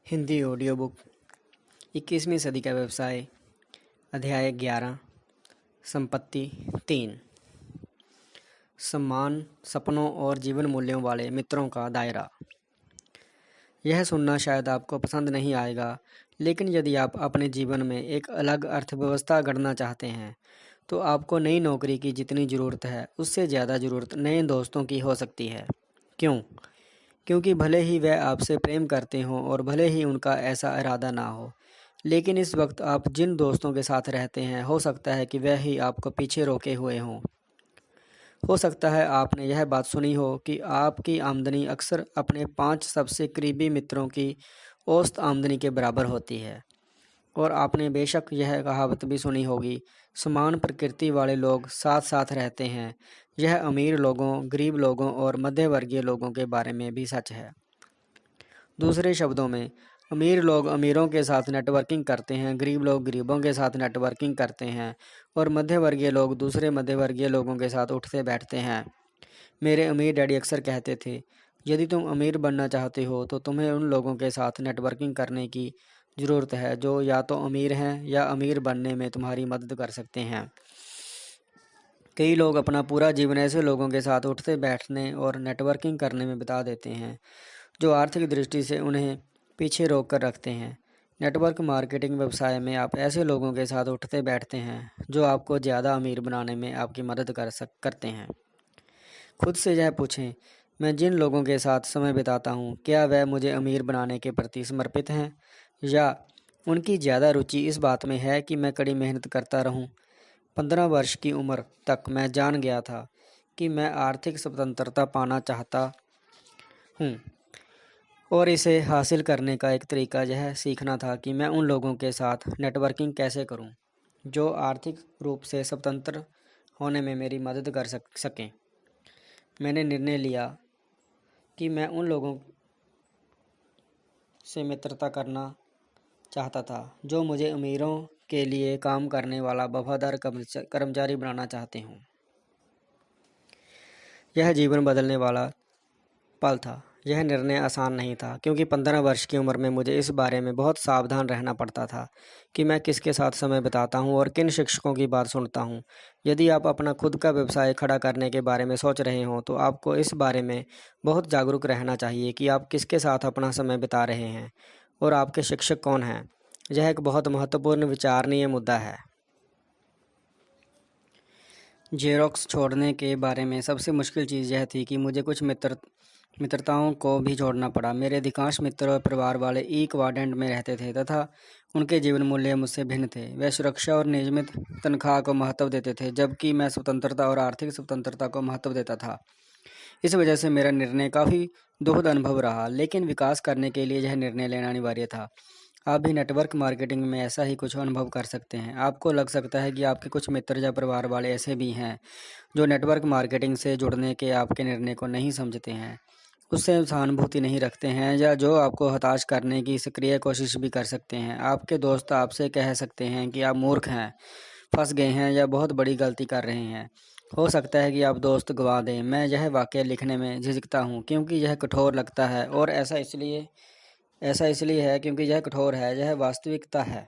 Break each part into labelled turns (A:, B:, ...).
A: Hindi audio book 21वीं सदी का व्यवसाय। अध्याय 11। संपत्ति 3। सम्मान, सपनों और जीवन मूल्यों वाले मित्रों का दायरा। यह सुनना शायद आपको पसंद नहीं आएगा, लेकिन यदि आप अपने जीवन में एक अलग अर्थव्यवस्था गढ़ना चाहते हैं तो आपको नई नौकरी की जितनी ज़रूरत है उससे ज़्यादा ज़रूरत नए दोस्तों की हो सकती है। क्यों? क्योंकि भले ही वह आपसे प्रेम करते हों और भले ही उनका ऐसा इरादा ना हो, लेकिन इस वक्त आप जिन दोस्तों के साथ रहते हैं हो सकता है कि वह ही आपको पीछे रोके हुए हों। हो सकता है आपने यह बात सुनी हो कि आपकी आमदनी अक्सर अपने 5 सबसे करीबी मित्रों की औसत आमदनी के बराबर होती है। और आपने बेशक यह कहावत भी सुनी होगी, समान प्रकृति वाले लोग साथ साथ रहते हैं। यह अमीर लोगों, गरीब लोगों और मध्यवर्गीय लोगों के बारे में भी सच है। दूसरे शब्दों में, अमीर लोग अमीरों के साथ नेटवर्किंग करते हैं, गरीब लोग गरीबों के साथ नेटवर्किंग करते हैं और मध्यवर्गीय लोग दूसरे मध्यवर्गीय लोगों के साथ उठते बैठते हैं। मेरे अमीर डैडी अक्सर कहते थे, यदि तुम अमीर बनना चाहते हो तो तुम्हें उन लोगों के साथ नेटवर्किंग करने की ज़रूरत है जो या तो अमीर हैं या अमीर बनने में तुम्हारी मदद कर सकते हैं। कई लोग अपना पूरा जीवन ऐसे लोगों के साथ उठते बैठने और नेटवर्किंग करने में बिता देते हैं जो आर्थिक दृष्टि से उन्हें पीछे रोक कर रखते हैं। नेटवर्क मार्केटिंग व्यवसाय में आप ऐसे लोगों के साथ उठते बैठते हैं जो आपको ज़्यादा अमीर बनाने में आपकी मदद करते हैं। खुद से यह पूछें, मैं जिन लोगों के साथ समय बिताता हूँ क्या वह मुझे अमीर बनाने के प्रति समर्पित हैं, या उनकी ज़्यादा रुचि इस बात में है कि मैं कड़ी मेहनत करता रहूँ। 15 वर्ष की उम्र तक मैं जान गया था कि मैं आर्थिक स्वतंत्रता पाना चाहता हूँ, और इसे हासिल करने का एक तरीका यह सीखना था कि मैं उन लोगों के साथ नेटवर्किंग कैसे करूं जो आर्थिक रूप से स्वतंत्र होने में मेरी मदद कर सकें। मैंने निर्णय लिया कि मैं उन लोगों से मित्रता करना चाहता था जो मुझे अमीरों के लिए काम करने वाला वफादार कर्मचारी बनाना चाहते हों। यह जीवन बदलने वाला पल था। यह निर्णय आसान नहीं था क्योंकि 15 वर्ष की उम्र में मुझे इस बारे में बहुत सावधान रहना पड़ता था कि मैं किसके साथ समय बिताता हूं और किन शिक्षकों की बात सुनता हूं। यदि आप अपना खुद का व्यवसाय खड़ा करने के बारे में सोच रहे हों तो आपको इस बारे में बहुत जागरूक रहना चाहिए कि आप किसके साथ अपना समय बिता रहे हैं और आपके शिक्षक कौन हैं। यह एक बहुत महत्वपूर्ण विचारणीय मुद्दा है। जेरोक्स छोड़ने के बारे में सबसे मुश्किल चीज़ यह थी कि मुझे कुछ मित्रताओं को भी छोड़ना पड़ा। मेरे अधिकांश मित्र और परिवार वाले ई क्वाड्रेंट में रहते थे तथा उनके जीवन मूल्य मुझसे भिन्न थे। वे सुरक्षा और नियमित तनख्वाह को महत्व देते थे, जबकि मैं स्वतंत्रता और आर्थिक स्वतंत्रता को महत्व देता था। इस वजह से मेरा निर्णय काफ़ी दुखद अनुभव रहा, लेकिन विकास करने के लिए यह निर्णय लेना अनिवार्य था। आप भी नेटवर्क मार्केटिंग में ऐसा ही कुछ अनुभव कर सकते हैं। आपको लग सकता है कि आपके कुछ मित्र या परिवार वाले ऐसे भी हैं जो नेटवर्क मार्केटिंग से जुड़ने के आपके निर्णय को नहीं समझते हैं, उससे सहानुभूति नहीं रखते हैं, या जो आपको हताश करने की सक्रिय कोशिश भी कर सकते हैं। आपके दोस्त आपसे कह सकते हैं कि आप मूर्ख हैं, फंस गए हैं या बहुत बड़ी गलती कर रहे हैं। हो सकता है कि आप दोस्त गवा दें। मैं यह वाक़या लिखने में झिझकता हूँ क्योंकि यह कठोर लगता है, और ऐसा इसलिए है क्योंकि यह कठोर है, यह वास्तविकता है।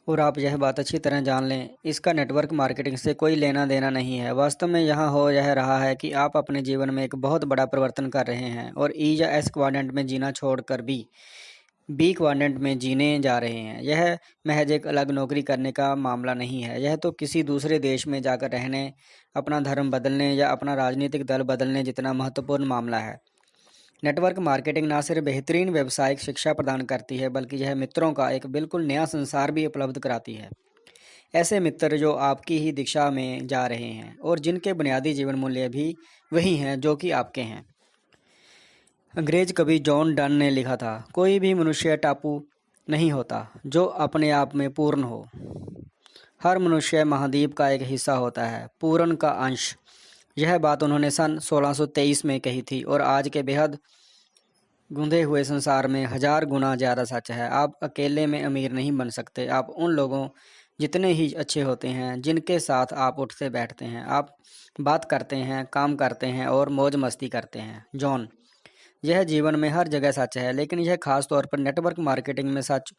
A: और आप यह बात अच्छी तरह जान लें, इसका नेटवर्क मार्केटिंग से कोई लेना देना नहीं है। वास्तव में यहाँ हो यह रहा है कि आप अपने जीवन में एक बहुत बड़ा परिवर्तन कर रहे हैं और ई या एस क्वाड्रेंट में जीना छोड़कर बी क्वाड्रेंट में जीने जा रहे हैं। यह महज एक अलग नौकरी करने का मामला नहीं है, यह तो किसी दूसरे देश में जाकर रहने, अपना धर्म बदलने या अपना राजनीतिक दल बदलने जितना महत्वपूर्ण मामला है। नेटवर्क मार्केटिंग न सिर्फ बेहतरीन व्यावसायिक शिक्षा प्रदान करती है, बल्कि यह मित्रों का एक बिल्कुल नया संसार भी उपलब्ध कराती है। ऐसे मित्र जो आपकी ही दिशा में जा रहे हैं और जिनके बुनियादी जीवन मूल्य भी वही हैं जो कि आपके हैं। अंग्रेज कवि जॉन डन ने लिखा था, कोई भी मनुष्य टापू नहीं होता जो अपने आप में पूर्ण हो। हर मनुष्य महाद्वीप का एक हिस्सा होता है, पूर्ण का अंश। यह बात उन्होंने सन 1623 में कही थी और आज के बेहद गूंधे हुए संसार में 1000 गुना ज़्यादा सच है। आप अकेले में अमीर नहीं बन सकते। आप उन लोगों जितने ही अच्छे होते हैं जिनके साथ आप उठते बैठते हैं, आप बात करते हैं, काम करते हैं और मौज मस्ती करते हैं। जॉन, यह जीवन में हर जगह सच है, लेकिन यह खास तौर पर नेटवर्क मार्केटिंग में सच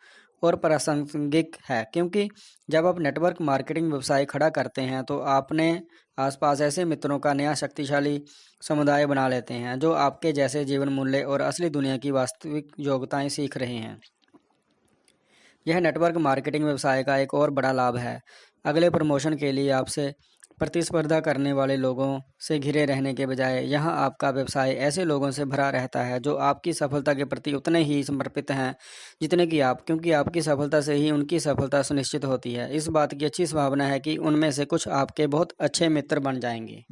A: और प्रासंगिक है, क्योंकि जब आप नेटवर्क मार्केटिंग व्यवसाय खड़ा करते हैं तो आपने आसपास ऐसे मित्रों का नया शक्तिशाली समुदाय बना लेते हैं जो आपके जैसे जीवन मूल्य और असली दुनिया की वास्तविक योग्यताएं सीख रहे हैं। यह नेटवर्क मार्केटिंग व्यवसाय का एक और बड़ा लाभ है। अगले प्रमोशन के लिए आपसे प्रतिस्पर्धा करने वाले लोगों से घिरे रहने के बजाय यहाँ आपका व्यवसाय ऐसे लोगों से भरा रहता है जो आपकी सफलता के प्रति उतने ही समर्पित हैं जितने कि आप, क्योंकि आपकी सफलता से ही उनकी सफलता सुनिश्चित होती है। इस बात की अच्छी संभावना है कि उनमें से कुछ आपके बहुत अच्छे मित्र बन जाएंगे।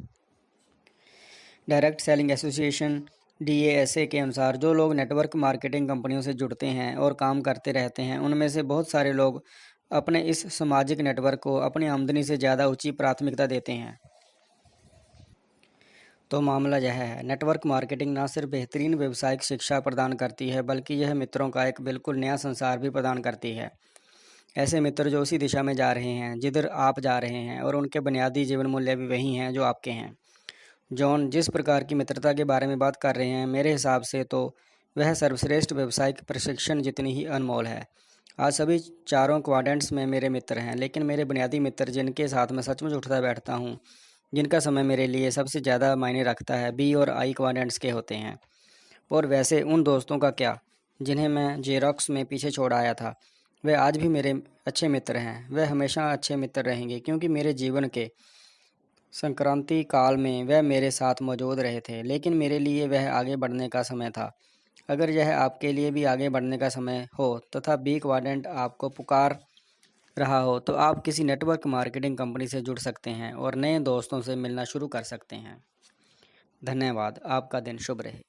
A: डायरेक्ट सेलिंग एसोसिएशन DASA के अनुसार जो लोग नेटवर्क मार्केटिंग कंपनियों से जुड़ते हैं और काम करते रहते हैं, उनमें से बहुत सारे लोग अपने इस सामाजिक नेटवर्क को अपनी आमदनी से ज़्यादा ऊंची प्राथमिकता देते हैं। तो मामला यह है, नेटवर्क मार्केटिंग न सिर्फ बेहतरीन व्यावसायिक शिक्षा प्रदान करती है, बल्कि यह मित्रों का एक बिल्कुल नया संसार भी प्रदान करती है। ऐसे मित्र जो उसी दिशा में जा रहे हैं जिधर आप जा रहे हैं, और उनके बुनियादी जीवन मूल्य भी वही हैं जो आपके हैं। जॉन जिस प्रकार की मित्रता के बारे में बात कर रहे हैं, मेरे हिसाब से तो वह सर्वश्रेष्ठ व्यावसायिक प्रशिक्षण जितनी ही अनमोल है। आज सभी चारों क्वाड्रेंट्स में मेरे मित्र हैं, लेकिन मेरे बुनियादी मित्र जिनके साथ मैं सचमुच उठता बैठता हूँ, जिनका समय मेरे लिए सबसे ज़्यादा मायने रखता है, B और I क्वाड्रेंट्स के होते हैं। और वैसे उन दोस्तों का क्या जिन्हें मैं जेरोक्स में पीछे छोड़ आया था, वे आज भी मेरे अच्छे मित्र हैं। वे हमेशा अच्छे मित्र रहेंगे, क्योंकि मेरे जीवन के संक्रांति काल में वह मेरे साथ मौजूद रहे थे। लेकिन मेरे लिए वह आगे बढ़ने का समय था। अगर यह आपके लिए भी आगे बढ़ने का समय हो तथा B क्वाड्रेंट आपको पुकार रहा हो, तो आप किसी नेटवर्क मार्केटिंग कंपनी से जुड़ सकते हैं और नए दोस्तों से मिलना शुरू कर सकते हैं। धन्यवाद। आपका दिन शुभ रहे।